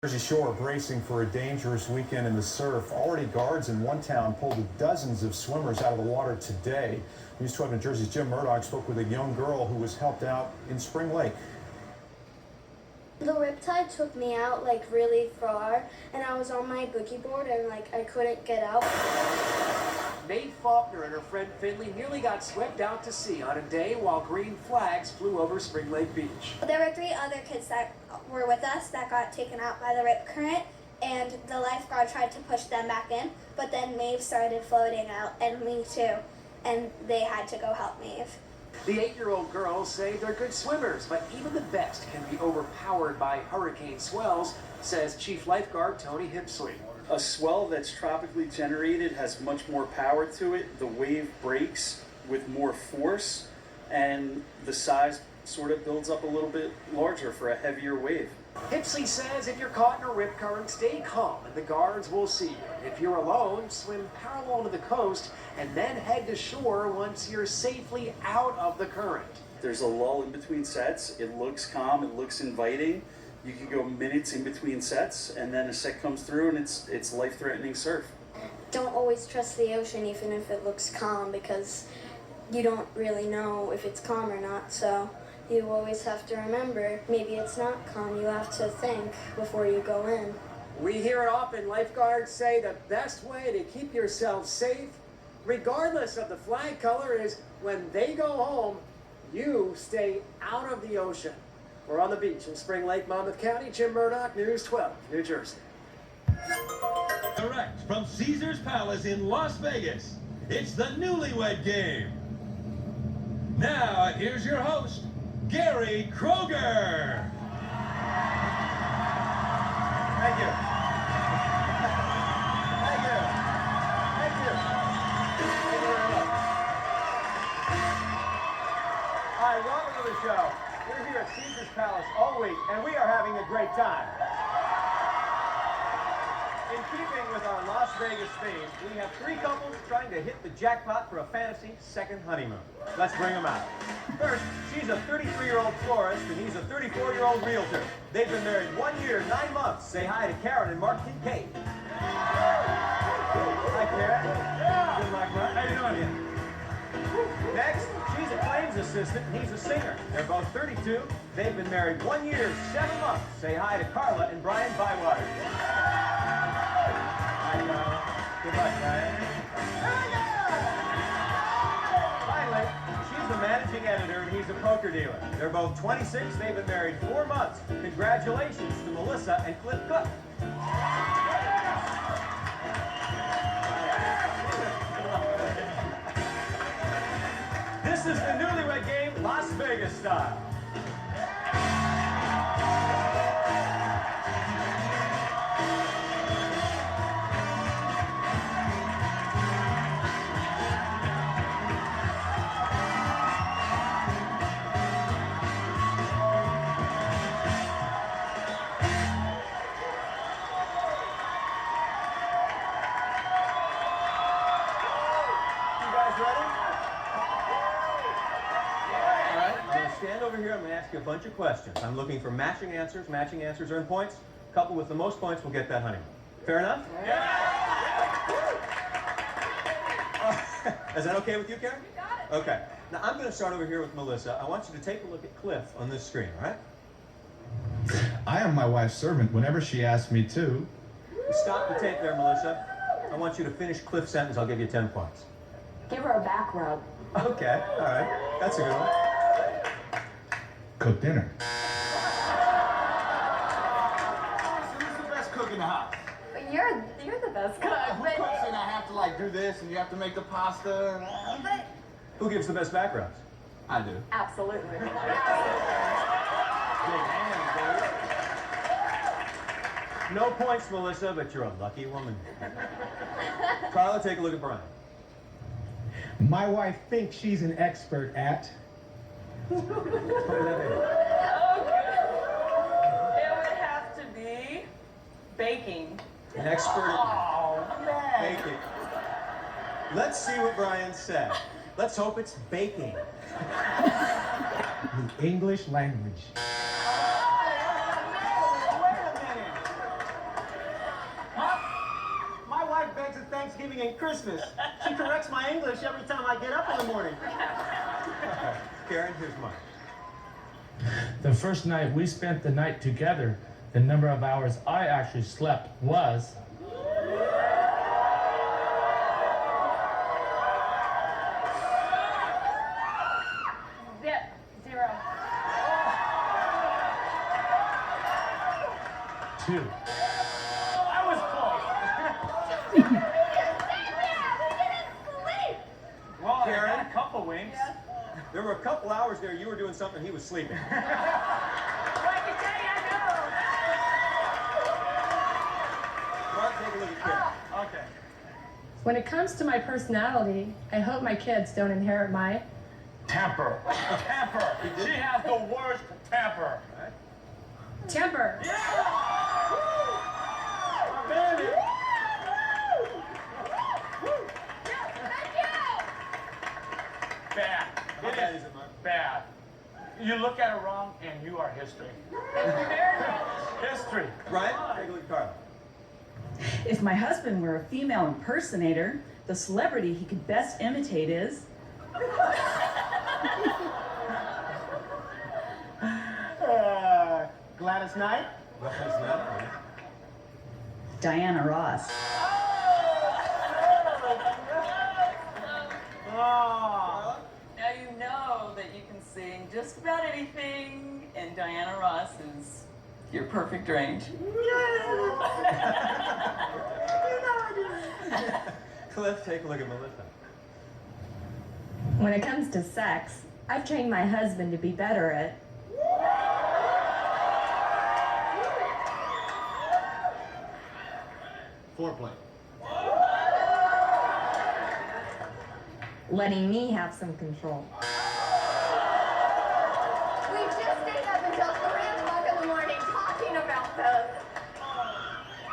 Jersey Shore bracing for a dangerous weekend in the surf. Already guards in one town pulled dozens of swimmers out of the water today. News 12 New Jersey's Jim Murdoch spoke with a young girl who was helped out in Spring Lake. The riptide took me out like really far, and I was on my boogie board and I couldn't get out. Mae Faulkner and her friend Finley nearly got swept out to sea on a day while green flags flew over Spring Lake Beach. There were 3 other kids that were with us that got taken out by the rip current, and the lifeguard tried to push them back in, but then Maeve started floating out, and me too, and they had to go help Maeve. The 8-year-old girls say they're good swimmers, but even the best can be overpowered by hurricane swells, says Chief Lifeguard Tony Hipsley. A swell that's tropically generated has much more power to it. The wave breaks with more force, and the size sort of builds up a little bit larger for a heavier wave. Hipsley says if you're caught in a rip current, stay calm and the guards will see you. If you're alone, swim parallel to the coast and then head to shore once you're safely out of the current. There's a lull in between sets. It looks calm, it looks inviting. You can go minutes in between sets, and then a set comes through and it's life-threatening surf. Don't always trust the ocean even if it looks calm, because you don't really know if it's calm or not, so you always have to remember, maybe it's not calm. You have to think before you go in. We hear it often. Lifeguards say the best way to keep yourself safe, regardless of the flag color, is when they go home, you stay out of the ocean. We're on the beach in Spring Lake, Monmouth County. Jim Murdoch, News 12, New Jersey. Direct from Caesar's Palace in Las Vegas, it's the Newlywed Game. Now, here's your host, Gary Kroeger. Thank you. Thank you. Thank you. Thank you very much. Hi, welcome to the show. We're here at Caesar's Palace all week, and we are having a great time. In keeping with our Las Vegas theme, we have 3 couples trying to hit the jackpot for a fantasy second honeymoon. Let's bring them out. First, she's a 33-year-old florist, and he's a 34-year-old realtor. They've been married 1 year, 9 months. Say hi to Karen and Mark Kincaid. Hi, Karen. Good luck, Mark. How you doing? Next, she's a claims assistant, and he's a singer. They're both 32. They've been married 1 year, 7 months. Say hi to Carla and Brian Bywater. Hi, Carla. Good luck, Brian. Finally, she's the managing editor, and he's a poker dealer. They're both 26. They've been married 4 months. Congratulations to Melissa and Cliff Cook. This is the Newlywed Game, Las Vegas style. Stand over here, I'm going to ask you a bunch of questions. I'm looking for matching answers. Matching answers earn points. Couple with the most points will get that honeymoon. Fair enough? Yeah. Is that okay with you, Karen? You got it. Okay. Now, I'm going to start over here with Melissa. I want you to take a look at Cliff on this screen, all right? I am my wife's servant whenever she asks me to. Stop the tape there, Melissa. I want you to finish Cliff's sentence. I'll give you 10 points. Give her a back rub. Okay. All right. That's a good one. Cook dinner. Who's the best cook in the house? You're the best cook. Who cooks and I have to do this and you have to make the pasta? But Who gives the best back rubs? I do. absolutely. Big hands, baby. No points, Melissa, but you're a lucky woman. Carla, take a look at Brian. My wife thinks she's an expert at. What does that mean? It would have to be baking. An expert at baking. Let's see what Brian said. Let's hope it's baking. The English language. Wait a minute. Thanksgiving and Christmas. She corrects my English every time I get up in the morning. Karen, here's mine. The first night we spent the night together, the number of hours I actually slept was... Zero. 2. I was close. Well, Karen, a couple winks. Yeah. There were a couple hours there you were doing something, he was sleeping. Well, I can tell you, I Mark, take a look at Karen. know. Okay. When it comes to my personality, I hope my kids don't inherit my Temper. Temper. She has the worst temper. temper. Bad. How bad is it, Mark? Bad. You look at it wrong and you are history. History. Brian, take a look at Carla. If my husband were a female impersonator, the celebrity he could best imitate is... Gladys Knight? That's not Diana Ross. Oh. Now you know that you can sing just about anything, and Diana Ross is your perfect range. Cliff, take a look at Melissa. When it comes to sex, I've trained my husband to be better at Foreplay. letting me have some control. We just stayed up until 3 o'clock in the morning talking about those.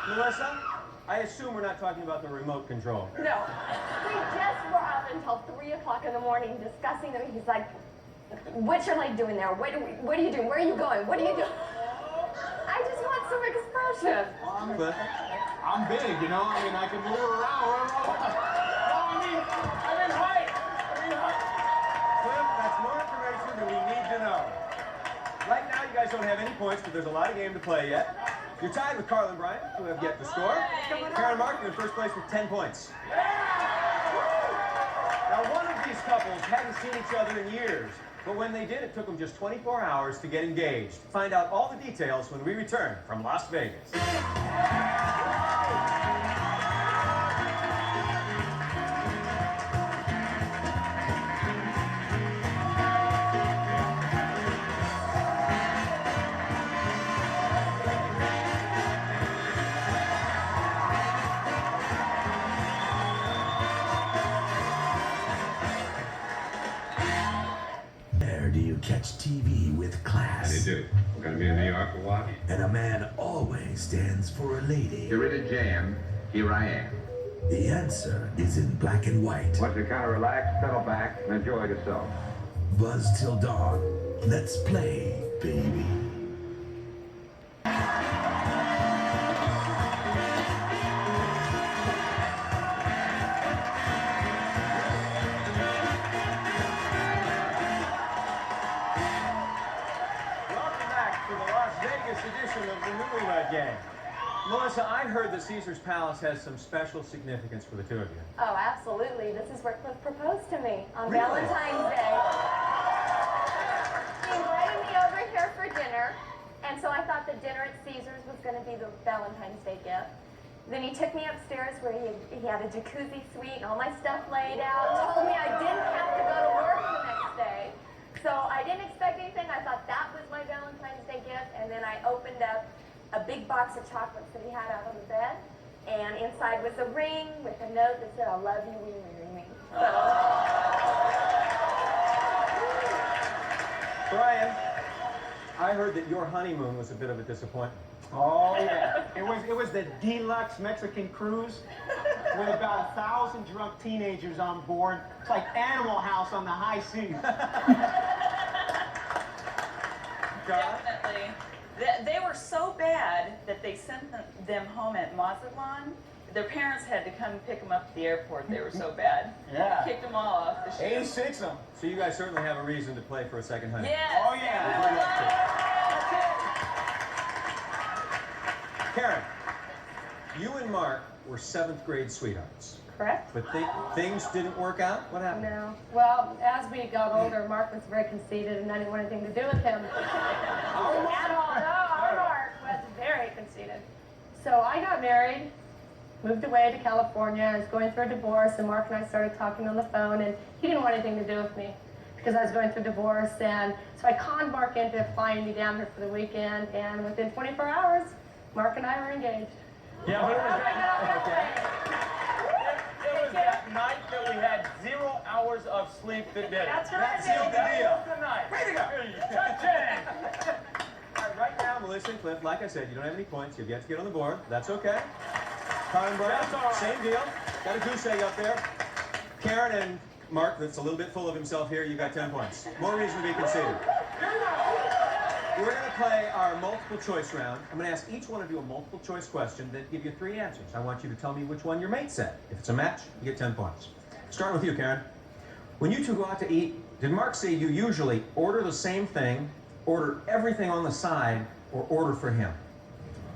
Melissa, I assume we're not talking about the remote control. No. We just were up until 3 o'clock in the morning discussing them. He's like, what's your leg doing there? What are you doing? Where are you going? What are you doing? I just want some expression. Cliff? I'm big, you know. I mean, I can move around wherever I want. No, I mean height. Cliff, that's more information than we need to know. Right now, you guys don't have any points, but there's a lot of game to play yet. You're tied with Carl and Brian, who have yet to score. Karen and Mark, you're in first place with 10 points. Now, one of these couples hadn't seen each other in years, but when they did, it took them just 24 hours to get engaged. Find out all the details when we return from Las Vegas. Where do you catch TV with class? How do you do? We're gonna be in New York a while. And a man always stands for a lady. You're in a jam. Here I am. The answer is in black and white. Want to kind of relax, settle back, and enjoy yourself. Buzz till dawn. Let's play, baby. Welcome back to the Las Vegas edition of the Newlywed Game. Melissa, I heard that Caesar's Palace has some special significance for the two of you. Oh, absolutely. This is where Cliff proposed to me on Really? Valentine's Day. He invited me over here for dinner, and so I thought the dinner at Caesar's was going to be the Valentine's Day gift. Then he took me upstairs where he had a jacuzzi suite and all my stuff laid out, told me I didn't have to go to work the next day. So I didn't expect anything. I thought that was my Valentine's Day gift, and then I opened up a big box of chocolates that he had out on the bed, and inside was a ring with a note that said, "I love you, will you marry me?" So, Brian, I heard that your honeymoon was a bit of a disappointment. Oh yeah, it was the deluxe Mexican cruise with about 1,000 drunk teenagers on board. It's like Animal House on the high seas. Definitely. They were so bad that they sent them home at Mazatlan. their parents had to come pick them up at the airport. They were so bad. Yeah. Kicked them all off the ship. 86 them. So you guys certainly have a reason to play for a second honeymoon. Yes. Oh, yeah. Karen, you and Mark were 7th grade sweethearts. Correct? But things didn't work out? What happened? No. Well, as we got older, Mark was very conceited, and I didn't want anything to do with him. At all. No, our Mark was very conceited. So I got married, moved away to California. I was going through a divorce, and Mark and I started talking on the phone, and he didn't want anything to do with me because I was going through a divorce. And so I conned Mark into flying me down here for the weekend, and within 24 hours, Mark and I were engaged. Yeah, but it was that night that we had 0 hours of sleep that did it. That's right. That sealed the deal. Good night. Way to go. Cha-ching. All right, right now, Melissa and Cliff, like I said, you don't have any points. You've yet to get on the board. That's okay. Carl and Brian, That's all right. same deal. Got a goose egg up there. Karen and Mark, that's a little bit full of himself here, you got 10 points. More reason to be conceited. We're going to play our multiple choice round. I'm going to ask each one of you a multiple choice question that give you 3 answers. I want you to tell me which one your mate said. If it's a match, you get 10 points. Starting with you, Karen. When you two go out to eat, did Mark say you usually order the same thing, order everything on the side, or order for him?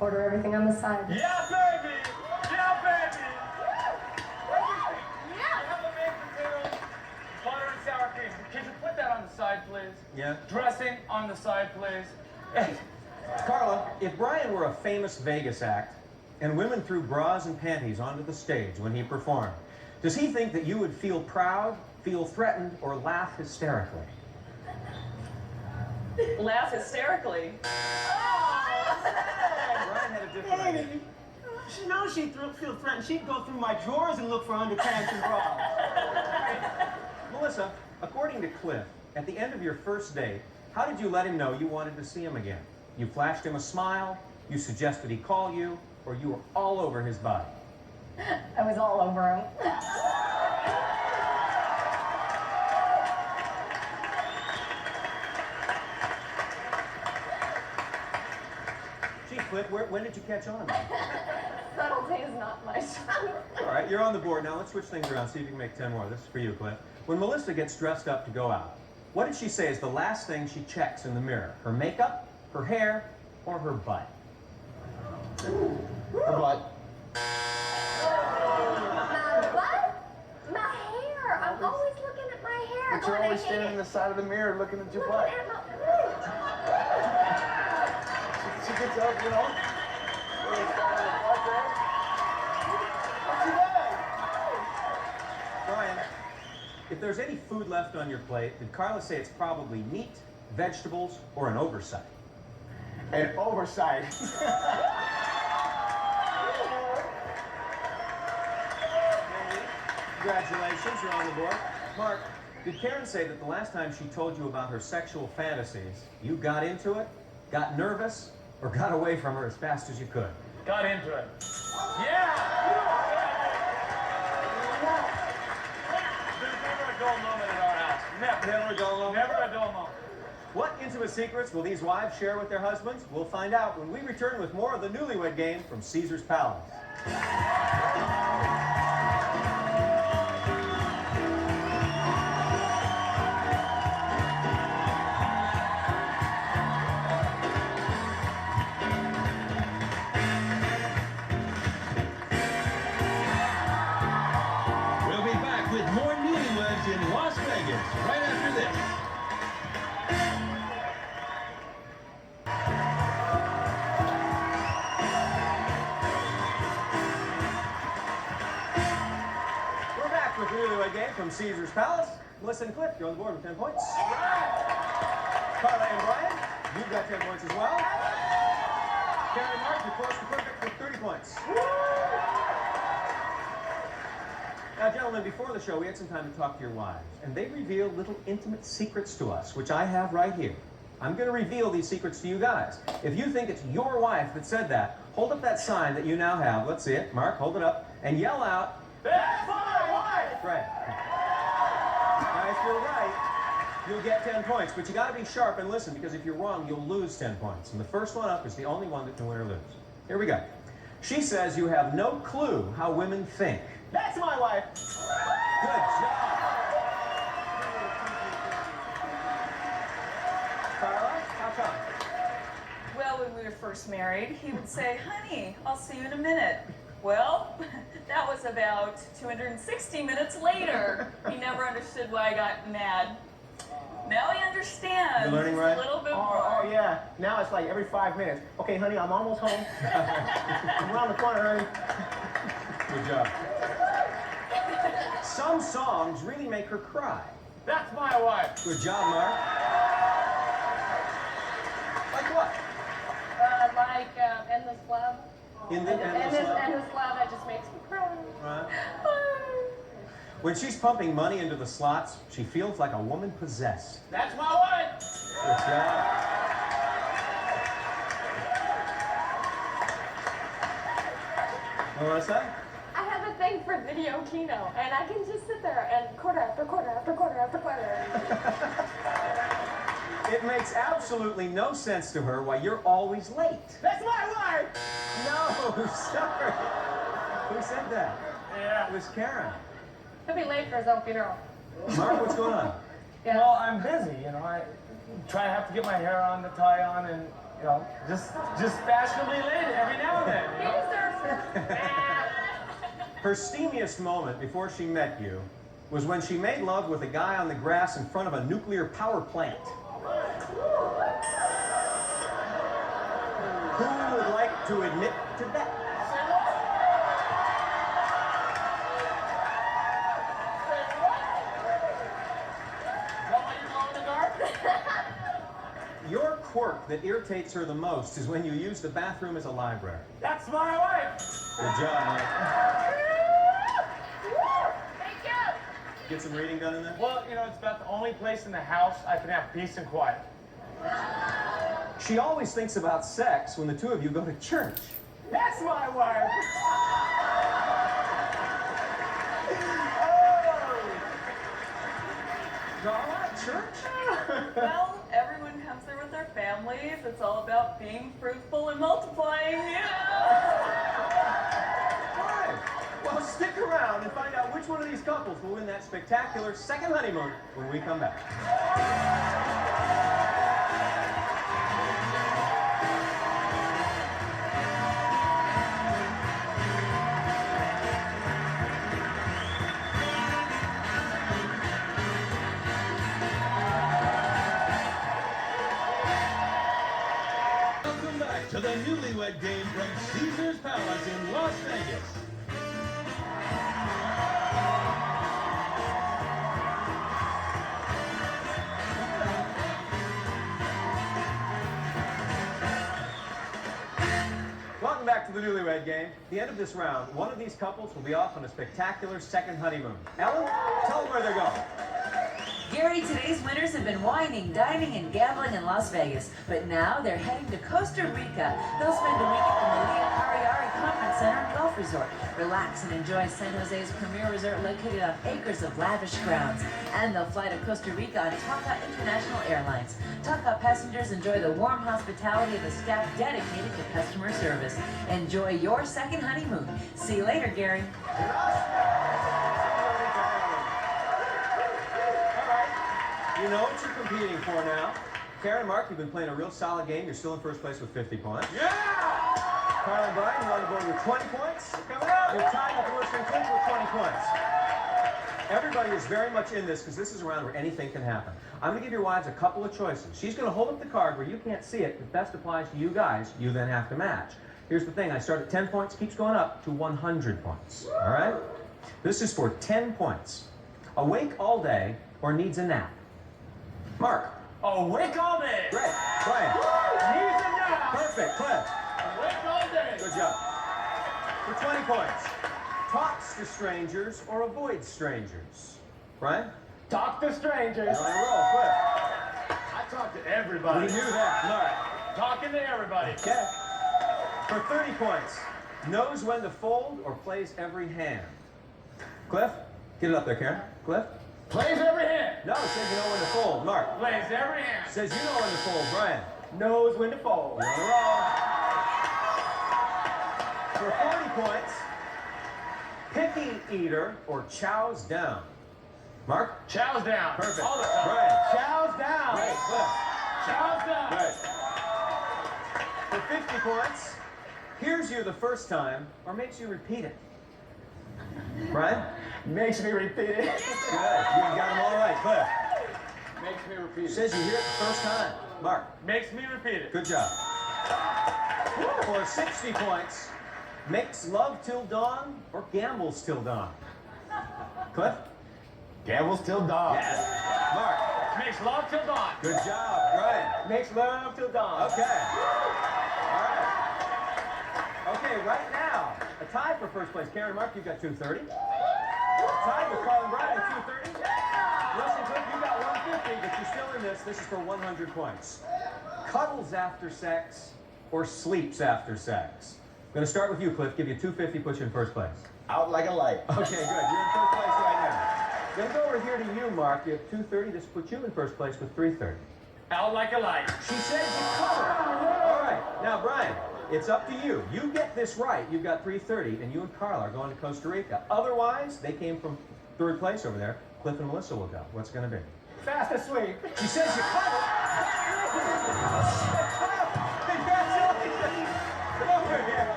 Order everything on the side. Yeah, baby. Yeah, baby. Have the baked potatoes, butter and sour cream. Could you put that on the side, please? Yeah. Dressing on the side, please. Carla, if Brian were a famous Vegas act and women threw bras and panties onto the stage when he performed, does he think that you would feel proud, feel threatened, or laugh hysterically? Laugh hysterically. Brian had a different idea. She knows she'd feel threatened. She'd go through my drawers and look for underpants and bras. Melissa, according to Cliff, at the end of your first date, how did you let him know you wanted to see him again? You flashed him a smile, you suggested he call you, or you were all over his body? I was all over him. Gee, Cliff, when did you catch on? Subtlety is not my strong. All right, you're on the board. Now let's switch things around, see if you can make 10 more. This is for you, Cliff. When Melissa gets dressed up to go out, what did she say is the last thing she checks in the mirror? Her makeup, her hair, or her butt? Her butt. My butt? My hair. I'm always looking at my hair. But you're always standing on the side of the mirror looking at your butt. She gets up, you know. Brian, if there's any food left on your plate, did Carla say it's probably meat, vegetables, or an oversight? An oversight. Congratulations, you're on the board. Mark, did Karen say that the last time she told you about her sexual fantasies, you got into it, got nervous, or got away from her as fast as you could? Got into it. Yeah! There's never a dull moment at our house. Never a dull moment? Never a dull moment. What intimate secrets will these wives share with their husbands? We'll find out when we return with more of the Newlywed Game from Caesar's Palace. We'll be back with more Newlyweds in Las Vegas right after this. We're back with the Newlywed Game from Caesar's Palace. Melissa and Cliff, you're on the board with 10 points. Carla and Brian, you've got 10 points as well. Karen and Mark, you're close to perfect with 30 points. Now, gentlemen, before the show, we had some time to talk to your wives, and they revealed little intimate secrets to us, which I have right here. I'm going to reveal these secrets to you guys. If you think it's your wife that said that, hold up that sign that you now have. Let's see it. Mark, hold it up, and yell out, "That's my wife!" Right. Now, if you're right, you'll get 10 points, but you got to be sharp and listen, because if you're wrong, you'll lose 10 points. And the first one up is the only one that can win or lose. Here we go. She says you have no clue how women think. That's my wife. Good job. Carla, how come? Well, when we were first married, he would say, honey, I'll see you in a minute. Well, that was about 260 minutes later. He never understood why I got mad. Now he understands. You're learning, right? A little bit more. Oh, yeah. Now it's like every 5 minutes. Okay, honey, I'm almost home. I'm around the corner, honey. Good job. Some songs really make her cry. That's my wife. Good job, Mark. Like what? Endless Love. In the Endless Love? Endless Love, that just makes me cry. Right. When she's pumping money into the slots, she feels like a woman possessed. That's my wife. Good job. What want to say? I have a thing for video Keno, and I can just sit there and quarter after quarter after quarter after quarter. It makes absolutely no sense to her why you're always late. That's my wife. No, sorry. Who said that? Yeah. It was Karen. He'll be late for his own funeral. Mark, what's going on? Yeah. Well, I'm busy, you know. I have to get my hair on, the tie on, and just fashionably late every now and then. He deserves it. Her steamiest moment before she met you was when she made love with a guy on the grass in front of a nuclear power plant. Who would like to admit to that? Your quirk that irritates her the most is when you use the bathroom as a library. That's my wife. Good job, Mike. Thank you. Get some reading done in there? Well, it's about the only place in the house I can have peace and quiet. She always thinks about sex when the two of you go to church. That's my wife. Carla, church? Well, everyone comes there with their families. It's all about being fruitful and multiplying. Right. Well, stick around and find out which one of these couples will win that spectacular second honeymoon when we come back. Welcome back to the Newlywed Game from Caesar's Palace in Las Vegas. Welcome back to the Newlywed Game. At the end of this round, one of these couples will be off on a spectacular second honeymoon. Ellen, tell them where they're going. Gary, today's winners have been wining, dining, and gambling in Las Vegas, but now they're heading to Costa Rica. They'll spend a week at the Malia Cariari Conference Center and Golf Resort. Relax and enjoy San Jose's premier resort located on acres of lavish grounds. And they'll fly to Costa Rica on Taka International Airlines. Taka passengers enjoy the warm hospitality of the staff dedicated to customer service. Enjoy your second honeymoon. See you later, Gary. You know what you're competing for now. Karen and Mark, you've been playing a real solid game. You're still in first place with 50 points. Yeah! Carl and Brian, you're on the board with 20 points. Coming up! You're tied with the Worcester Twins with 20 points. Everybody is very much in this because this is a round where anything can happen. I'm going to give your wives a couple of choices. She's going to hold up the card where you can't see it. If best applies to you guys, you then have to match. Here's the thing. I start at 10 points, keeps going up to 100 points. All right? This is for 10 points. Awake all day or needs a nap? Mark. Awake all day. Great. Brian. Needs a nap. Perfect. Cliff. Awake all day. Good job. For 20 points. Talks to strangers or avoids strangers? Brian? Talk to strangers. You're on a roll. Cliff. I talk to everybody. We knew that. All right. Talking to everybody. Okay. For 30 points. Knows when to fold or plays every hand? Cliff? Get it up there, Karen. Cliff? Plays every hand. No, says you know when to fold. Mark? Plays every hand. Says you know when to fold. Brian? Knows when to fold. You're on a roll. For 40 points, picky eater or chows down. Mark? Chows down. Perfect. All the time. Right. Chows down. Right. Cliff. Chows down. Right. For 50 points, hears you the first time or makes you repeat it. Brian? Makes me repeat it. Good. You got them all right. Cliff? Makes me repeat it. Says you hear it the first time. Mark? Makes me repeat it. Good job. For 60 points, makes love till dawn or gambles till dawn. Cliff? Gambles till dawn. Yes. Mark? Makes love till dawn. Good job. Brian? Makes love till dawn. Okay. All right. Okay, right now, a tie for first place. Karen and Mark, you've got 230. Tied with Carl and Brian at 230. Listen, Cliff, you got 150, but you're still in this. This is for 100 points. Cuddles after sex or sleeps after sex? I'm going to start with you, Cliff. Give you 250, put you in first place. Out like a light. Okay, good. You're in first place right now. Then go over here to you, Mark. You have 230. This puts you in first place with 330. Out like a light. She said you covered. All right. Now, Brian, it's up to you. You get this right, you've got 330, and you and Carl are going to Costa Rica. Otherwise, they came from third place over there. Cliff and Melissa will go. What's going to be? Fast asleep. She says you covered.